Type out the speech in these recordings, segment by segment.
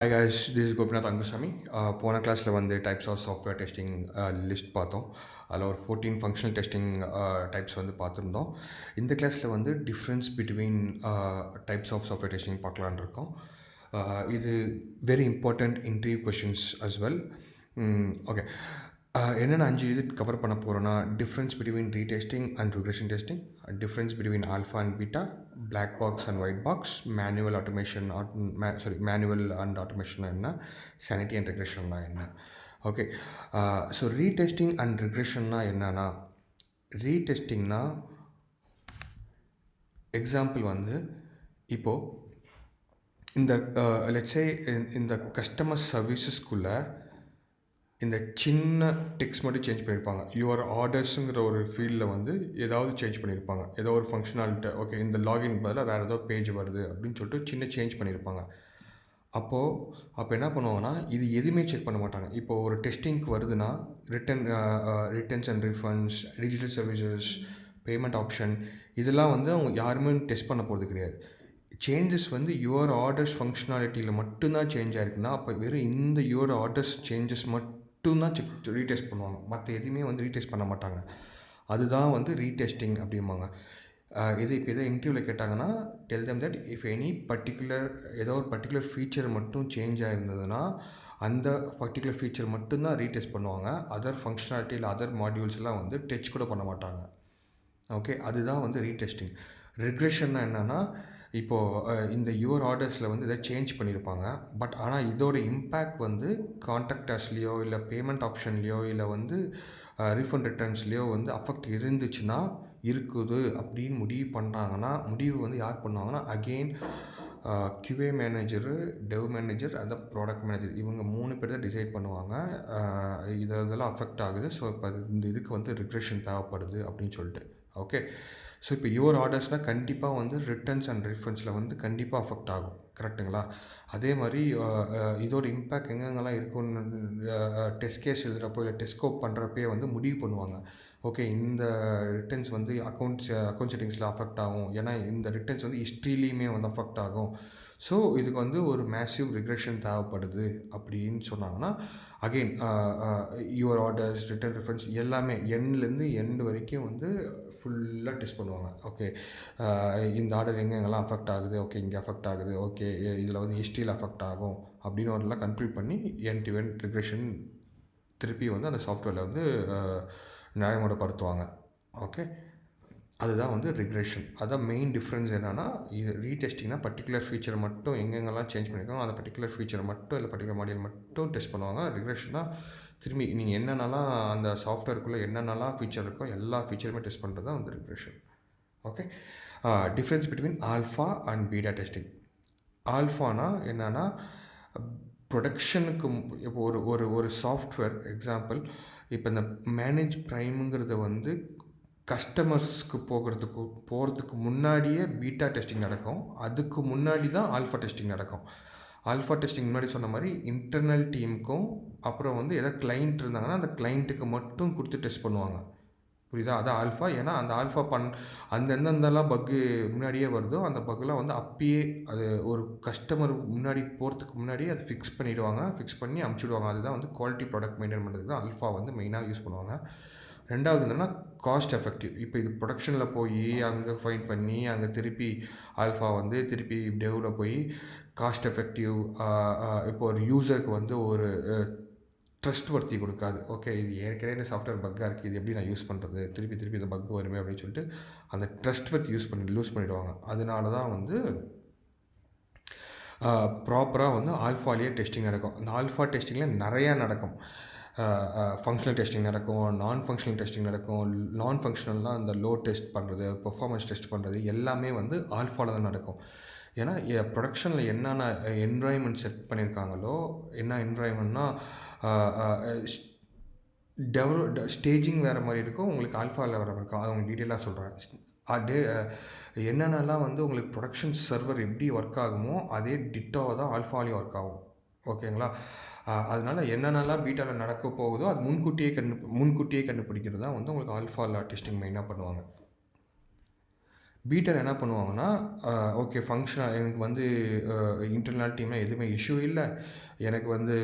Hi guys, this is Gopinath Angusami. போன கிளாஸில் வந்து types of software testing list பார்த்தோம். அதில் ஒரு 14 ஃபங்க்ஷனல் டெஸ்டிங் டைப்ஸ் வந்து பார்த்துருந்தோம். இந்த கிளாஸில் வந்து difference between types of software testing பார்க்கலான்னு இருக்கோம். இது very important interview questions as well. Okay, என்னென்ன 5 இது கவர் பண்ண போகிறோன்னா, difference between retesting and regression testing, difference between alpha and beta, black box and white box, manual automation manual and automation என்ன, sanity and ரெக்ரெஷன்னா என்ன. ஓகே, ஸோ ரீடெஸ்டிங் அண்ட் ரிக்ரெஷன்னா என்னன்னா, ரீடெஸ்டிங்னா எக்ஸாம்பிள் வந்து இப்போது இந்த லெட்ஸே இந்த கஸ்டமர் சர்வீசஸ்குள்ளே இந்த சின்ன டெக்ஸ்ட் மட்டும் சேஞ்ச் பண்ணியிருப்பாங்க. யுவர் ஆர்டர்ஸுங்கிற ஒரு ஃபீல்டில் வந்து ஏதாவது சேஞ்ச் பண்ணியிருப்பாங்க. ஏதோ ஒரு ஃபங்க்ஷனாலிட்டி, ஓகே இந்த லாகின் பதிலாக வேறு ஏதோ பேஜ் வருது அப்படின்னு சொல்லிட்டு சின்ன சேஞ்ச் பண்ணியிருப்பாங்க. அப்போ என்ன பண்ணுவாங்கன்னா, இது எதுவுமே செக் பண்ண மாட்டாங்க. இப்போது ஒரு டெஸ்டிங்க்கு வருதுன்னா returns and refunds, digital services, payment option, இதெல்லாம் வந்து அவங்க யாருமே டெஸ்ட் பண்ண போகிறது கிடையாது. சேஞ்சஸ் வந்து யுவர் ஆர்டர்ஸ் ஃபங்க்ஷனாலிட்டியில் மட்டும்தான் சேஞ்ச் ஆகிருக்குன்னா, அப்போ வெறும் இந்த யுவர் ஆர்டர்ஸ் சேஞ்சஸ் மட்டும்தான் ரீடெஸ்ட் பண்ணுவாங்க. மற்ற எதுவுமே வந்து ரீடெஸ்ட் பண்ண மாட்டாங்க. அதுதான் வந்து ரீடெஸ்டிங் அப்படிம்பாங்க. இப்போ எதோ இன்டர்வியூவில் கேட்டாங்கன்னா, tell them that if any particular ஏதோ ஒரு பர்டிகுலர் ஃபீச்சர் மட்டும் சேஞ்ச் ஆகிருந்ததுன்னா, அந்த பர்டிகுலர் ஃபீச்சர் மட்டும்தான் ரீடெஸ்ட் பண்ணுவாங்க. அதர் ஃபங்க்ஷனாலிட்டி இல்லை அதர் மாடியூல்ஸ்லாம் வந்து டச் கூட பண்ண மாட்டாங்க. ஓகே, அதுதான் வந்து ரீடெஸ்டிங். ரிக்ரெஷன்னா என்னென்னா, இப்போது இந்த யுவர் ஆர்டர்ஸில் வந்து எதாவது சேஞ்ச் பண்ணியிருப்பாங்க. பட் ஆனால் இதோட இம்பேக்ட் வந்து கான்ட்ராக்டர்ஸ்லேயோ இல்லை பேமெண்ட் ஆப்ஷன்லேயோ இல்லை வந்து ரீஃபண்ட் ரிட்டர்ன்ஸ்லேயோ வந்து அஃபெக்ட் இருந்துச்சுன்னா, இருக்குது அப்படின்னு முடிவு வந்து யார் பண்ணுவாங்கன்னா, அகெயின் QA மேனேஜரு, டெவ் மேனேஜர், அந்த ப்ராடக்ட் மேனேஜர், இவங்க 3 பேர் தான் டிசைட் பண்ணுவாங்க. இதெல்லாம் அஃபெக்ட் ஆகுது. ஸோ இப்போ இந்த இதுக்கு வந்து ரிக்ரெஷன் தேவைப்படுது அப்படின்னு சொல்லிட்டு. ஓகே, ஸோ இப்போ யுவர் ஆர்டர்ஸ்னால் கண்டிப்பாக வந்து ரிட்டர்ன்ஸ் அண்ட் ரீஃபண்ட்ஸில் வந்து கண்டிப்பாக அஃபெக்ட் ஆகும். கரெக்டுங்களா? அதே மாதிரி இதோட இம்பேக்ட் எங்கெங்கெல்லாம் இருக்குன்னு டெஸ்ட் கேஸ் எழுதுகிறப்போ இல்லை டெஸ்ட் ஸ்கோப் பண்ணுறப்பே வந்து முடிவு பண்ணுவாங்க. ஓகே, இந்த ரிட்டர்ன்ஸ் வந்து அக்கௌண்ட் செட்டிங்ஸில் அஃபெக்ட் ஆகும். ஏன்னா இந்த ரிட்டர்ன்ஸ் வந்து ஹிஸ்ட்ரிலையுமே வந்து அஃபெக்ட் ஆகும். ஸோ இதுக்கு வந்து ஒரு மேசிவ் ரிக்ரெஷன் தேவைப்படுது அப்படின்னு சொன்னாங்கன்னா, again your orders, return reference எல்லாமே எண்ட்லேருந்து எண்டு வரைக்கும் வந்து ஃபுல்லாக டெஸ்ட் பண்ணுவாங்க. ஓகே, இந்த ஆர்டர் எங்கெங்கெல்லாம் அஃபெக்ட் ஆகுது, ஓகே இங்கே அஃபெக்ட் ஆகுது, ஓகே இதில் வந்து ஹிஸ்ட்ரியில் அஃபெக்ட் ஆகும் அப்படின்னு ஒருலாம் கன்க்ளூட் பண்ணி எண்ட் டு எண்ட் ரிக்ரெஷன் திருப்பி வந்து அந்த சாஃப்ட்வேரில் வந்து நடைமுறைப்படுத்துவாங்க. ஓகே, அதுதான் வந்து ரிக்ரெஷன். அதான் மெயின் டிஃப்ரென்ஸ் என்னென்னா, இது ரீடெஸ்டிங்னா பர்டிகுலர் ஃபீச்சர் மட்டும் எங்கெங்கெல்லாம் சேஞ்ச் பண்ணியிருக்காங்க அந்த பர்டிகுலர் ஃபீச்சர் மட்டும் இல்லை பர்டிகுலர் மாடியூல் மட்டும் டெஸ்ட் பண்ணுவாங்க. ரிக்ரெஷன்னா திரும்பி நீங்கள் என்னென்னலாம் அந்த சாஃப்ட்வேருக்குள்ளே என்னென்னலாம் ஃபீச்சர் இருக்கோ எல்லா ஃபீச்சருமே டெஸ்ட் பண்ணுறது தான் வந்து regression. Okay, difference between alpha and beta testing. ஆல்ஃபானா என்னென்னா, ப்ரொடக்ஷனுக்கு இப்போ ஒரு சாஃப்ட்வேர் எக்ஸாம்பிள், இப்போ இந்த மேனேஜ் ப்ரைமுங்கிறத வந்து கஸ்டமர்ஸ்க்கு போகிறதுக்கு முன்னாடியே பீட்டா டெஸ்டிங் நடக்கும். அதுக்கு முன்னாடி தான் ஆல்ஃபா டெஸ்டிங் நடக்கும். ஆல்ஃபா டெஸ்டிங் முன்னாடி சொன்ன மாதிரி இன்டர்னல் டீமுக்கும் அப்புறம் வந்து எதாவது கிளைண்ட் இருந்தாங்கன்னா அந்த கிளைண்ட்டுக்கு மட்டும் கொடுத்து டெஸ்ட் பண்ணுவாங்க. புரியுதா? அதான் ஆல்ஃபா. ஏன்னா அந்த ஆல்ஃபா அந்த எந்தெந்தெல்லாம் பக்கு முன்னாடியே வருதோ அந்த பக்குலாம் வந்து அப்பயே அது ஒரு கஸ்டமர் முன்னாடி போகிறதுக்கு முன்னாடியே அதை ஃபிக்ஸ் பண்ணிவிடுவாங்க. ஃபிக்ஸ் பண்ணி அமுச்சுடுவாங்க. அதுதான் வந்து குவாலிட்டி ப்ராடக்ட் மெயின்டைன் பண்ணுறதுக்கு தான் ஆல்ஃபா வந்து மெயினாக யூஸ் பண்ணுவாங்க. ரெண்டாவது என்னென்னா காஸ்ட் எஃபெக்டிவ். இப்போ இது ப்ரொடக்ஷனில் போய் அங்கே ஃபைன் பண்ணி அங்கே திருப்பி ஆல்ஃபா வந்து திருப்பி டெவில் போய் காஸ்ட் எஃபெக்டிவ். இப்போ ஒரு யூசருக்கு வந்து ஒரு ட்ரஸ்ட் வர்த்தி கொடுக்காது. ஓகே, இது ஏற்கனவே இந்த சாஃப்ட்வேர் பக்காக இருக்குது, இது எப்படி நான் யூஸ் பண்ணுறது, திருப்பி இந்த பக் வருமே அப்படின்னு சொல்லிட்டு அந்த ட்ரஸ்ட் வர்த்தி லூஸ் பண்ணிவிடுவாங்க. அதனால தான் வந்து ப்ராப்பராக வந்து ஆல்ஃபாலேயே டெஸ்டிங் நடக்கும். அந்த ஆல்ஃபா டெஸ்டிங்கில் நிறையா நடக்கும். ஃபங்க்ஷனல் டெஸ்டிங் நடக்கும், நான் ஃபங்க்ஷனல் டெஸ்டிங் நடக்கும். நான் ஃபங்க்ஷனல்னால் அந்த லோட் டெஸ்ட் பண்ணுறது, பெர்ஃபார்மன்ஸ் டெஸ்ட் பண்ணுறது எல்லாமே வந்து ஆல்ஃபாவில் தான் நடக்கும். ஏன்னா ப்ரொடக்ஷனில் என்னென்ன என்வாயன்மெண்ட் செட் பண்ணியிருக்காங்களோ, என்ன என்வாயன்மெண்ட்னா ஸ்டேஜிங் வேறு மாதிரி இருக்கும், உங்களுக்கு ஆல்ஃபாவில் வேறு மாதிரி இருக்கும். அதை உங்களுக்கு டீட்டெயிலாக சொல்கிறேன். என்னென்னலாம் வந்து உங்களுக்கு ப்ரொடக்ஷன் சர்வர் எப்படி ஒர்க் ஆகுமோ அதே டிட்டோவை தான் ஆல்ஃபாலையும் ஒர்க் ஆகும். ஓகேங்களா? அதனால் என்னென்னலாம் பீட்டாவில் நடக்க போகுதோ அது முன்கூட்டியே கண்டுபிடிக்கிறது தான் வந்து உங்களுக்கு ஆல்ஃபாவில் டெஸ்டிங் மெயினாக பண்ணுவாங்க. பீட்டால என்ன பண்ணுவாங்கன்னா, ஓகே ஃபங்க்ஷனல் எனக்கு வந்து இன்டர்னல் டீம்ல எதுவுமே இஷ்யூ இல்ல. எனக்கு வந்து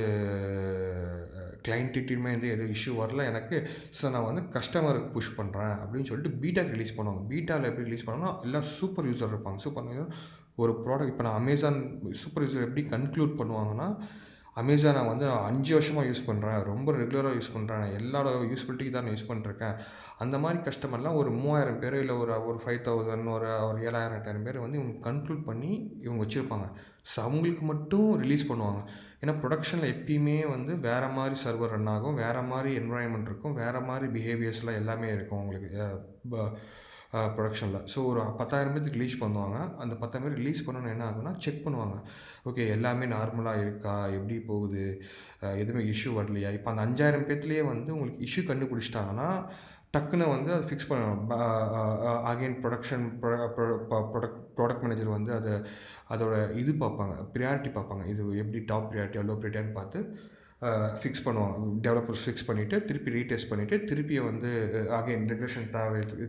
கிளையண்ட் டீம்ல எதுவும் இஷ்யூ வரல எனக்கு. ஸோ நான் வந்து கஸ்டமருக்கு புஷ் பண்ணுறேன் அப்படின்னு சொல்லிட்டு பீட்டாக்கு ரிலீஸ் பண்ணுவாங்க. பீட்டால எப்படி ரிலீஸ் பண்ணுவாங்கன்னா, எல்லாம் சூப்பர் யூசர் இருப்பாங்க. சூப்பர் யூசர் ஒரு ப்ராடக்ட் இப்போ நான் அமேசான் சூப்பர் யூசர் எப்படி கன்க்ளூட் பண்ணுவாங்கன்னா, அமேசானை வந்து நான் 5 வருஷமாக யூஸ் பண்ணுறேன். ரொம்ப ரெகுலராக யூஸ் பண்ணுறேன். எல்லாரோட யூஸ்பிலிட்டிக்கு தான் நான் யூஸ் பண்ணிட்டுருக்கேன். அந்த மாதிரி கஸ்டமர்லாம் ஒரு 3000 பேர் இல்லை ஒரு 5000 ஒரு 7000 8000 பேர் வந்து இவங்க கன்க்ளூட் பண்ணி இவங்க வச்சுருப்பாங்க. ஸோ அவங்களுக்கு மட்டும் ரிலீஸ் பண்ணுவாங்க. ஏன்னா ப்ரொடக்ஷனில் எப்பயுமே வந்து வேறு மாதிரி சர்வர் ரன் ஆகும், வேறு மாதிரி என்வாயன்மெண்ட் இருக்கும், வேறு மாதிரி பிஹேவியர்ஸ்லாம் எல்லாமே இருக்கும் உங்களுக்கு ப்ரொடக்ஷனில். ஸோ ஒரு 10,000 பேருக்கு ரிலீஸ் பண்ணுவாங்க. அந்த 10,000 பேர் ரிலீஸ் பண்ணணும்னு என்ன ஆகுன்னா, செக் பண்ணுவாங்க. ஓகே எல்லாமே நார்மலாக இருக்கா? எப்படி போகுது? எதுவுமே இஷ்யூ வரலையா? இப்போ அந்த 5000 பேத்துலேயே வந்து உங்களுக்கு இஷ்யூ கண்டுபிடிச்சிட்டாங்கன்னா, டக்குன்னு வந்து அதை ஃபிக்ஸ் பண்ணணும். அகைன் ப்ரொடக்ஷன் ப்ராடக்ட் மேனேஜர் வந்து அதோட இது பார்ப்பாங்க, ப்ரியாரிட்டி பார்ப்பாங்க. இது எப்படி டாப் ப்ரியாரிட்டியா, லோ ப்ரியாரிட்டியான்னு பார்த்து ஃபிக்ஸ் பண்ணுவாங்க. டெவலப்பர்ஸ் ஃபிக்ஸ் பண்ணிவிட்டு, திருப்பி ரீடெஸ்ட் பண்ணிவிட்டு, திருப்பி வந்து அகைன் ரெகுலேஷன்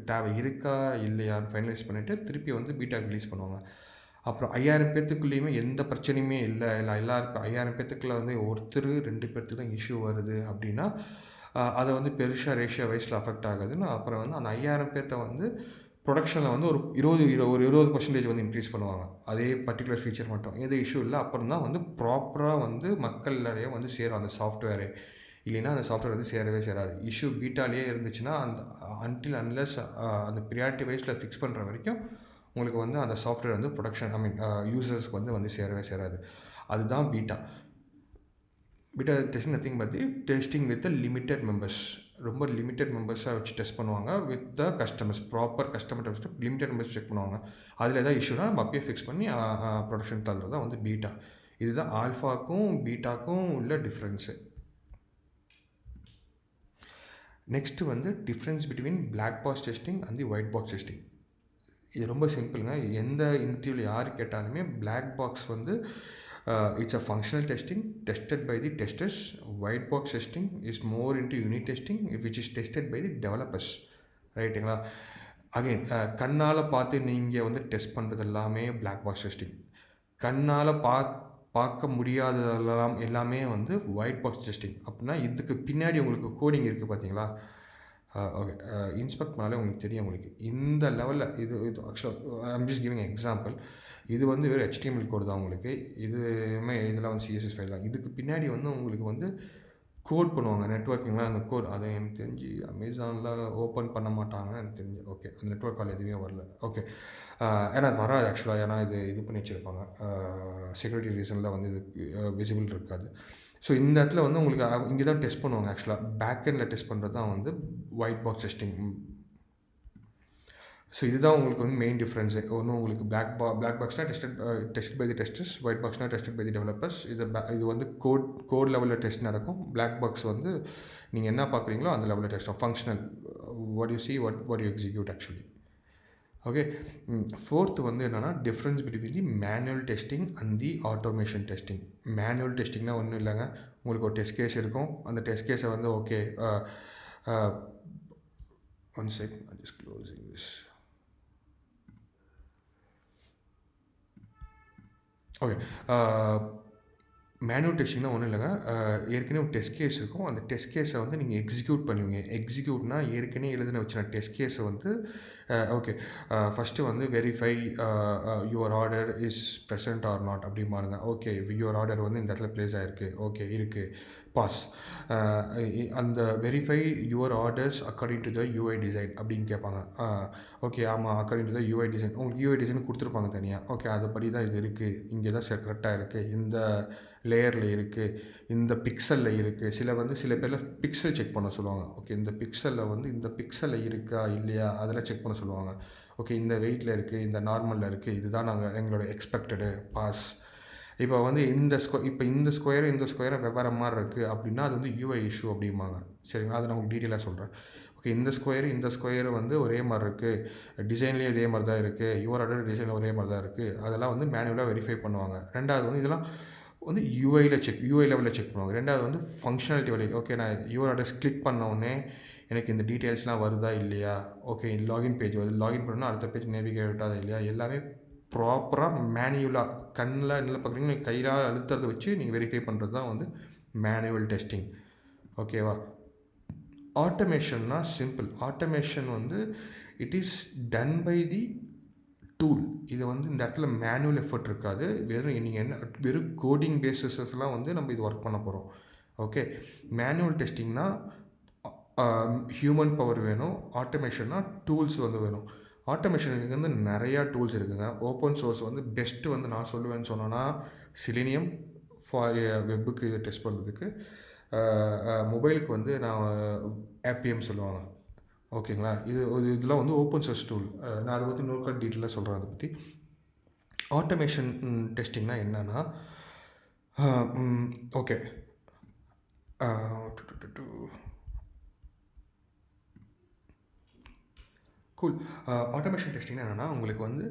தேவை இருக்கா இல்லையான்னு ஃபைனலைஸ் பண்ணிவிட்டு, திருப்பி வந்து பீட்டாக்கு ரிலீஸ் பண்ணுவாங்க. அப்புறம் 5000 பேத்துக்குள்ளேயுமே எந்த பிரச்சனையுமே இல்லை, எல்லாருக்கும் 5000 பேத்துக்குள்ள வந்து ஒருத்தர் 2 பேருக்கு தான் இஷ்யூ வருது அப்படின்னா, அதை வந்து பெருசாக ரேஷியோ வைஸில் அஃபெக்ட் ஆகுதுன்னு அப்புறம் வந்து அந்த 5000 பேர்த்த வந்து ப்ரொடக்ஷனில் வந்து ஒரு 20% வந்து இன்க்ரீஸ் பண்ணுவாங்க. அதே பர்ட்டிகுலர் ஃபீச்சர் மட்டும். எது இஷ்யூ இல்லை அப்புறம் தான் வந்து ப்ராப்பராக வந்து மக்களிடையே வந்து சேரும் அந்த சாஃப்ட்வேரு. இல்லைன்னா அந்த சாஃப்ட்வேர் வந்து சேரவே சேராது. இஷ்யூ பீட்டாலேயே இருந்துச்சுன்னா அந்த அன்டில் அன்லெஸ் அந்த ப்ரியாரிட்டி வைஸில் ஃபிக்ஸ் பண்ணுற வரைக்கும் உங்களுக்கு வந்து அந்த சாஃப்ட்வேர் வந்து ப்ரொடக்ஷன் யூசர்ஸ்க்கு வந்து சேரவே சேராது. அதுதான் beta. Beta testing nothing but testing with limited members. ரொம்ப லிமிட்டட் மெம்பர்ஸாக வச்சு டெஸ்ட் பண்ணுவாங்க with the customers. Proper customer test limited members check பண்ணுவாங்க. அதில் ஏதாவது இஷ்யூனா நம்ம அப்பயே ஃபிக்ஸ் பண்ணி ப்ரொடக்ஷன் தள்ளுறது தான் வந்து பீட்டா. இதுதான் ஆல்ஃபாக்கும் பீட்டாக்கும் உள்ள டிஃப்ரென்ஸு. நெக்ஸ்ட்டு வந்து difference between black box testing and the white box testing. இது ரொம்ப சிம்பிளுங்க. எந்த இன்டர்வியூவில் யார் கேட்டாலுமே பிளாக் பாக்ஸ் வந்து it's a functional testing tested by the testers. White box testing is more into unit testing which is tested by the developers. ரைட்டுங்களா? Again கண்ணால் பார்த்து நீங்கள் வந்து டெஸ்ட் பண்ணுறது எல்லாமே பிளாக் பாக்ஸ் டெஸ்டிங். கண்ணால் பார்க்க முடியாததெல்லாம் எல்லாமே வந்து ஒயிட் பாக்ஸ் டெஸ்டிங். அப்படின்னா இதுக்கு பின்னாடி உங்களுக்கு கோடிங் இருக்குது பார்த்தீங்களா? ஓகே இன்ஸ்பெக்ட் பண்ணாலே உங்களுக்கு தெரியும். உங்களுக்கு இந்த லெவலில் இது ஆக்சுவலாக ஐம் ஜஸ்ட் கிவிங் எக்ஸாம்பிள். இது வந்து வெறும் HTML கோடு தான் உங்களுக்கு. இதுவுமே இதெல்லாம் வந்து CSS ஃபைல் தான். இதுக்கு பின்னாடி வந்து உங்களுக்கு வந்து கோட் பண்ணுவாங்க நெட்வொர்க்கிங்லாம். அந்த கோட் அதை எனக்கு தெரிஞ்சு அமேசானில் ஓப்பன் பண்ண மாட்டாங்க எனக்கு தெரிஞ்சு. ஓகே அந்த நெட்வொர்க் கால் எதுவுமே வரல. ஓகே ஏன்னா அது வராது ஆக்சுவலாக. ஏன்னா இது பண்ணி வச்சுருப்பாங்க. செக்யூரிட்டி ரீசனில் வந்து இது விசிபிள் இருக்காது. ஸோ இந்த இடத்துல வந்து உங்களுக்கு இங்கே தான் டெஸ்ட் பண்ணுவாங்க ஆக்சுவலாக. பேக் எண்டில் டெஸ்ட் பண்ணுறது தான் வந்து ஒயிட் பாக்ஸ் டெஸ்டிங். ஸோ இதுதான் உங்களுக்கு வந்து மெயின் டிஃப்ரென்ஸு. ஒன்று உங்களுக்கு பிளாக் பாக்ஸ்னால் tested by the testers, white பாக்ஸ்னால் டெஸ்டட் பை தி டெவலப்பர்ஸ். இது வந்து கோட் லெவலில் டெஸ்ட் நடக்கும். பிளாக் பாக்ஸ் வந்து நீங்கள் என்ன பார்க்குறீங்களோ அந்த லெவலில் டெஸ்ட் ஆகும். Functional what you see what you execute actually. Okay fourth வந்து என்னென்னா difference between the manual testing and the automation testing. Manual டெஸ்டிங்னால் ஒன்றும் இல்லைங்க. உங்களுக்கு ஒரு டெஸ்ட் கேஸ் இருக்கும். அந்த டெஸ்ட் கேஸை வந்து okay one second I just closing this. Okay manual டெஸ்டிங்னால் ஒன்றும் இல்லைங்க. ஏற்கனவே ஒரு டெஸ்ட் கேஸ் இருக்கும். அந்த டெஸ்ட் கேஸை வந்து நீங்கள் எக்ஸிக்யூட் பண்ணுவீங்க. எக்ஸிக்யூட்னா ஏற்கனவே எழுதின வச்சுன டெஸ்ட் கேஸை வந்து ஓகே ஃபஸ்ட்டு வந்து verify your order is present or not அப்படிம்பாருங்க. ஓகே யுவர் ஆர்டர் வந்து இந்த இடத்துல ப்ளேஸ் ஆகிருக்கு. ஓகே இருக்குது பாஸ். அந்த verify your orders according to the UI design அப்படின்னு கேட்பாங்க. ஓகே ஆமாம் according to the UI design. உங்களுக்கு UI டிசைன் கொடுத்துருப்பாங்க தனியாக. ஓகே அதுபடி தான் இது இருக்குது. இங்கே தான் கரெக்டாக இருக்குது. இந்த லேயரில் இருக்குது. இந்த பிக்சலில் இருக்குது. சில பேரில் பிக்சல் செக் பண்ண சொல்லுவாங்க. ஓகே இந்த பிக்சலில் வந்து இந்த பிக்சலில் இருக்கா இல்லையா அதெல்லாம் செக் பண்ண சொல்லுவாங்க. ஓகே இந்த வெயிட்டில் இருக்குது, இந்த நார்மலில் இருக்குது, இதுதான் எங்களோட எக்ஸ்பெக்டடு பாஸ். இப்போ வந்து இந்த ஸ்கொயரை வெவ்வேறு மாதிரி இருக்குது அப்படின்னா அது வந்து UI இஷ்யூ அப்படிம்பாங்க. சரிங்களா? அதை நான் உங்களுக்கு டீட்டெயிலாக சொல்கிறேன். ஓகே இந்த ஸ்கொயர் வந்து ஒரே மாதிரி இருக்குது, டிசைன்லேயும் இதே மாதிரி தான் இருக்குது, யுவர் ஆர்டர் டிசைனில் ஒரே மாதிரி தான் இருக்குது. அதெல்லாம் வந்து மேனுவலாக வெரிஃபை பண்ணுவாங்க. ரெண்டாவது வந்து இதெல்லாம் வந்து UI லெவலில் செக் பண்ணுவாங்க. ரெண்டாவது வந்து ஃபங்க்ஷனாலிட்டி வழி. ஓகே நான் யுவர் ஆர்டர்ஸ் கிளிக் பண்ண உடனே எனக்கு இந்த டீட்டெயில்ஸ்லாம் வருதா இல்லையா, ஓகே லாகின் பேஜ் வருது, லாகின் பண்ணால் அடுத்த பேஜ் நேவிகேட் ஆகுதா இல்லையா, எல்லாமே ப்ராப்பராக மேனுவலாக கண்ணில் என்ன பார்க்குறீங்கன்னா கையில் அழுத்துறதை வச்சு நீங்கள் வெரிஃபை பண்ணுறது தான் வந்து மேனுவல் டெஸ்டிங். ஓகேவா? ஆட்டோமேஷன்னா சிம்பிள். ஆட்டோமேஷன் வந்து it is done by the tool. இது வந்து இந்த இடத்துல மேனுவல் எஃபர்ட் இருக்காது. நீங்கள் என்ன வெறும் கோடிங் பேசிஸஸ்லாம் வந்து நம்ம இது ஒர்க் பண்ண போகிறோம். ஓகே, மேனுவல் டெஸ்டிங்னா ஹியூமன் பவர் வேணும், ஆட்டோமேஷன்னா டூல்ஸ் வந்து வேணும். ஆட்டோமேஷனுக்கு வந்து நிறையா டூல்ஸ் இருக்குதுங்க. ஓப்பன் சோர்ஸ் வந்து பெஸ்ட்டு வந்து நான் சொல்லுவேன்னு சொன்னேன்னா சிலினியம் ஃபார் வெப்புக்கு டெஸ்ட் பண்ணுறதுக்கு. மொபைலுக்கு வந்து நான் ஆப்பிஎம் சொல்லுவாங்க. ஓகேங்களா? இதெல்லாம் வந்து ஓப்பன் சோர்ஸ் டூல். நான் அதை பற்றி இன்னொரு டீட்டெயிலாக சொல்கிறேன். அதை பற்றி ஆட்டோமேஷன் டெஸ்டிங்னா என்னென்னா, ஓகே கூல். ஆட்டோமேஷன் டெஸ்டிங்னா என்னென்னா, உங்களுக்கு வந்து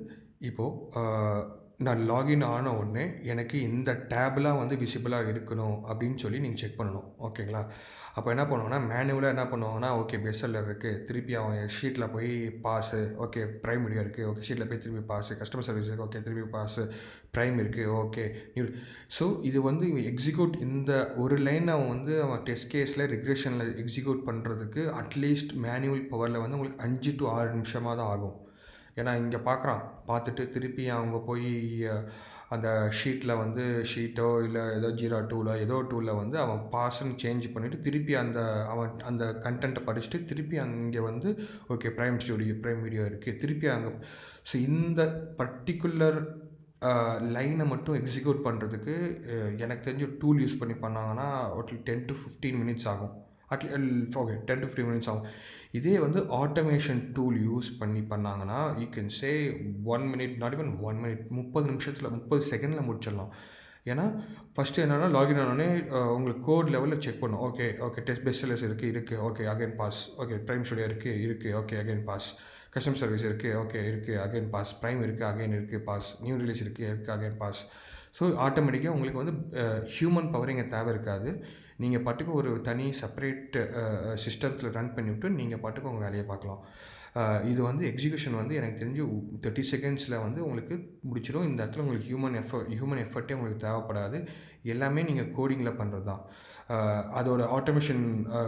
இப்போது நான் லாகின் ஆன உடனே எனக்கு இந்த டேப்லாம் வந்து விசிபிளாக இருக்கணும் அப்படின்னு சொல்லி நீங்கள் செக் பண்ணணும். ஓகேங்களா? அப்போ என்ன பண்ணுவாங்கன்னா மேனுவலாக என்ன பண்ணுவாங்கன்னா, ஓகே பெஸ்ட் செல்லர் இருக்குது, திருப்பி அவன் ஷீட்டில் போய் பாஸு, ஓகே ப்ரைம் வீடியோ இருக்குது, ஓகே ஷீட்டில் போய் திருப்பி பாஸு, கஸ்டமர் சர்வீஸ் இருக்குது, ஓகே திருப்பி பாஸு, ப்ரைம் இருக்குது, ஓகே நியூ. ஸோ இது வந்து எக்ஸிக்யூட் இந்த ஒரு லைன் அவன் டெஸ்ட் கேஸில் ரிக்ரெஷனில் எக்ஸிக்யூட் பண்ணுறதுக்கு அட்லீஸ்ட் மேனுவல் பவரில் வந்து உங்களுக்கு 5 to 6 நிமிஷமாக தான் ஆகும். ஏன்னா இங்கே பார்த்துட்டு திருப்பி அவங்க போய் அந்த ஷீட்டில் வந்து ஷீட்டோ இல்லை ஏதோ ஜீரா டூலோ ஏதோ டூலில் வந்து அவன் பாஸ்ன்னு சேஞ்ச் பண்ணிவிட்டு திருப்பி அவன் அந்த கண்டென்ட்டை படிச்சுட்டு திருப்பி அங்கே வந்து ஓகே ப்ரைம் வீடியோ இருக்குது திருப்பி அங்கே. ஸோ இந்த பர்டிகுலர் லைனை மட்டும் எக்ஸிக்யூட் பண்ணுறதுக்கு எனக்கு தெரிஞ்ச டூல் யூஸ் பண்ணி பண்ணாங்கன்னா ஒரு 10 to 15 minutes ஆகும். ஓகே 10 to 15 minutes ஆகும். இதே வந்து ஆட்டோமேஷன் டூல் யூஸ் பண்ணி பண்ணாங்கன்னா you can say 1 minute, not even 1 minute, 30 நிமிஷத்தில் 30 செகண்டில் முடிச்சிடலாம். ஏன்னா ஃபஸ்ட்டு என்னென்னா லாகின் ஆனோடனே உங்களுக்கு கோட் லெவலில் செக் பண்ணும். ஓகே டெஸ்ட் பெஸ்ட் செல்லர்ஸ் இருக்குது, okay again pass, okay Prime Studio இருக்குது, okay again pass, customer service இருக்குது, அகைன் பாஸ், ப்ரைம் இருக்குது, பாஸ், நியூ ரிலீஸ் இருக்குது, அகைன் பாஸ். ஸோ ஆட்டோமேட்டிக்காக உங்களுக்கு வந்து ஹியூமன் பவர் இங்கே தேவை இருக்காது. நீங்கள் பாட்டுக்கு ஒரு தனி செப்பரேட் சிஸ்டத்தில் ரன் பண்ணிவிட்டு நீங்கள் பாட்டுக்கு உங்கள் வேலையை பார்க்கலாம். இது வந்து எக்ஸிக்யூஷன் வந்து எனக்கு தெரிஞ்சு 30 செகண்ட்ஸில் வந்து உங்களுக்கு முடிச்சிடும். இந்த இடத்துல உங்களுக்கு ஹியூமன் எஃபர்ட்டே உங்களுக்கு தேவைப்படாது. எல்லாமே நீங்கள் கோடிங்கில் பண்ணுறது தான். அதோட ஆட்டோமேஷன்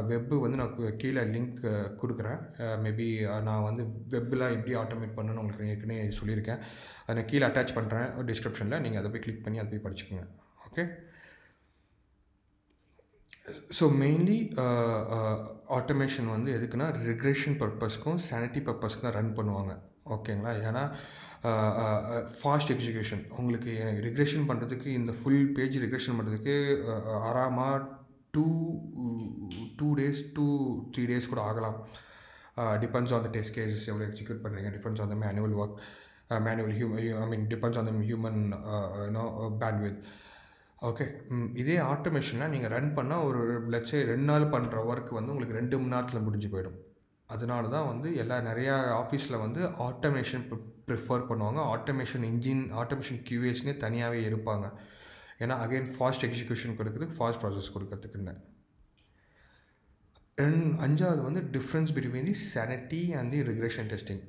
வெப்பு வந்து நான் கீழே லிங்க் கொடுக்குறேன். மேபி நான் வந்து வெப்பெலாம் எப்படி ஆட்டோமேட் பண்ணணும்னு உங்களுக்கு ஏற்கனவே சொல்லியிருக்கேன். அதை நான் கீழே அட்டாச் பண்ணுறேன் டிஸ்கிரிப்ஷனில். நீங்கள் அதை போய் கிளிக் பண்ணி அதை போய் படிச்சுக்கோங்க. ஓகே. ஸோ மெயின்லி ஆட்டோமேஷன் வந்து எதுக்குன்னா ரிக்ரெஷன் பர்பஸ்க்கும் சானிட்டி பர்பஸ்க்கும் தான் ரன் பண்ணுவாங்க. ஓகேங்களா? ஏன்னா ஃபாஸ்ட் எக்ஸிக்யூஷன் உங்களுக்கு எனக்கு ரிக்ரெஷன் பண்ணுறதுக்கு இந்த ஃபுல் பேஜ் ரிக்ரெஷன் பண்ணுறதுக்கு ஆறாமல் 2 days to 3 days கூட ஆகலாம். Depends on the test cases எவ்வளோ எக்ஸிக்யூட் பண்ணுறீங்க, depends on the manual work, depends on the human bandwidth. Okay. இதே ஆட்டோமேஷனில் நீங்கள் ரன் பண்ணால் ஒரு லட்சம் 2 நாள் பண்ணுற ஒர்க் வந்து உங்களுக்கு 2 மணி நேரத்தில் முடிஞ்சு போயிடும். அதனால தான் வந்து நிறையா ஆஃபீஸில் வந்து ஆட்டோமேஷன் ப்ரிஃபர் பண்ணுவாங்க. ஆட்டோமேஷன் QAஸ்னே தனியாகவே இருப்பாங்க. ஏன்னா அகைன் ஃபாஸ்ட் எக்ஸிக்யூஷன் கொடுக்குறதுக்கு, ஃபாஸ்ட் ப்ராசஸ் கொடுக்கறதுக்குன்னு. 5வது வந்து difference between the sanity and the regression testing.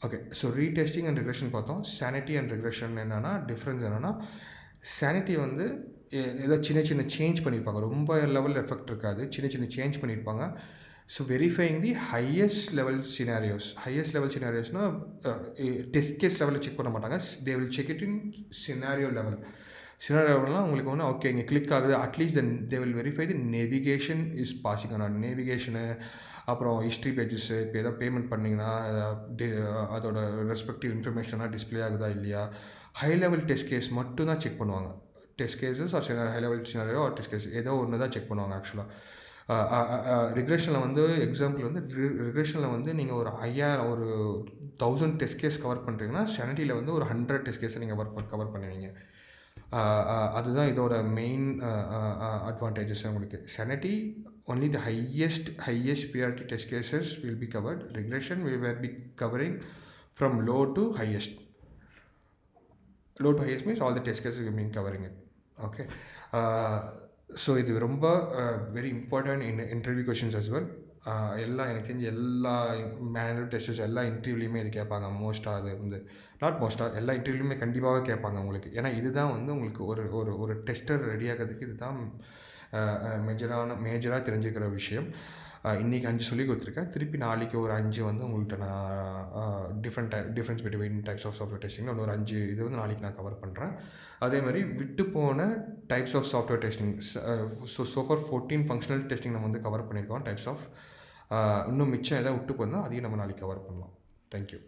Okay. So retesting and regression பார்த்தோம். சானிட்டி அண்ட் ரிக்ரெஷன் என்னென்னா டிஃப்ரென்ஸ் என்னென்னா, சானிட்டி வந்து ஏதோ சின்ன சேஞ்ச் பண்ணியிருப்பாங்க. ரொம்ப லெவல் எஃபெக்ட் இருக்காது. சின்ன சேஞ்ச் பண்ணியிருப்பாங்க. So verifying the highest level சினாரியோஸ்னால் டெஸ்ட் கேஸ் லெவலில் செக் பண்ண மாட்டாங்க. They will check it in scenario லெவல்னால் உங்களுக்கு வந்து ஓகே இங்கே கிளிக் ஆகுது. At least they will verify the navigation is passing on navigation, அப்புறம் ஹிஸ்ட்ரி பேஜஸ்ஸு. இப்போ ஏதோ பேமெண்ட் பண்ணிங்கன்னா அதோட ரெஸ்பெக்டிவ் இன்ஃபர்மேஷனாக டிஸ்பிளே ஆகுதா இல்லையா. ஹை லெவல் டெஸ்ட் கேஸ் மட்டும் தான் செக் பண்ணுவாங்க. Test cases are high level scenario are test case ஏதோ ஒன்று தான் செக் பண்ணுவாங்க ஆக்சுவலாக. ரிக்ரெஷனில் வந்து எக்ஸாம்பிள் வந்து ரிக்ரெஷனில் வந்து நீங்கள் ஒரு 1000 டெஸ்ட் கேஸ் கவர் பண்ணுறீங்கன்னா சானிட்டியில் வந்து ஒரு 100 டெஸ்ட் கேஸை நீங்கள் கவர் பண்ணுவீங்க. அதுதான் இதோட மெயின் அட்வான்டேஜஸ் உங்களுக்கு. Sanity only the highest priority test cases will be covered. Regression will be covering from low to highest. Low to highest means all the test cases will be covering it. Okay. So இது ரொம்ப very important in interview questions as well. எல்லா எனக்கு தெரிஞ்சு எல்லா manual testers எல்லா இன்டர்வியூலையுமே இது கேட்பாங்க. மோஸ்ட்டாக அது வந்து நாட் மோஸ்ட்டாக எல்லா இன்டர்வியூலையுமே கண்டிப்பாக கேட்பாங்க உங்களுக்கு. ஏன்னா இதுதான் வந்து உங்களுக்கு ஒரு ஒரு ஒரு டெஸ்டர் ரெடி ஆகிறதுக்கு இதுதான் மேஜராக தெரிஞ்சுக்கிற விஷயம். இன்றைக்கி 5 சொல்லிக் கொடுத்துருக்கேன். திருப்பி நாளைக்கு ஒரு 5 வந்து உங்கள்கிட்ட நான் difference between types of software டெஸ்டிங்கில் இன்னொரு 5 இது வந்து நாளைக்கு நான் கவர் பண்ணுறேன். அதே மாதிரி விட்டு போன types of software testing for 14 functional testing நம்ம வந்து கவர் பண்ணியிருக்கோம் டைப்ஸ் ஆஃப். இன்னும் மிச்சம் எதாவது விட்டு போனால் அதையும் நம்ம நாளைக்கு கவர் பண்ணலாம். தேங்க்யூ.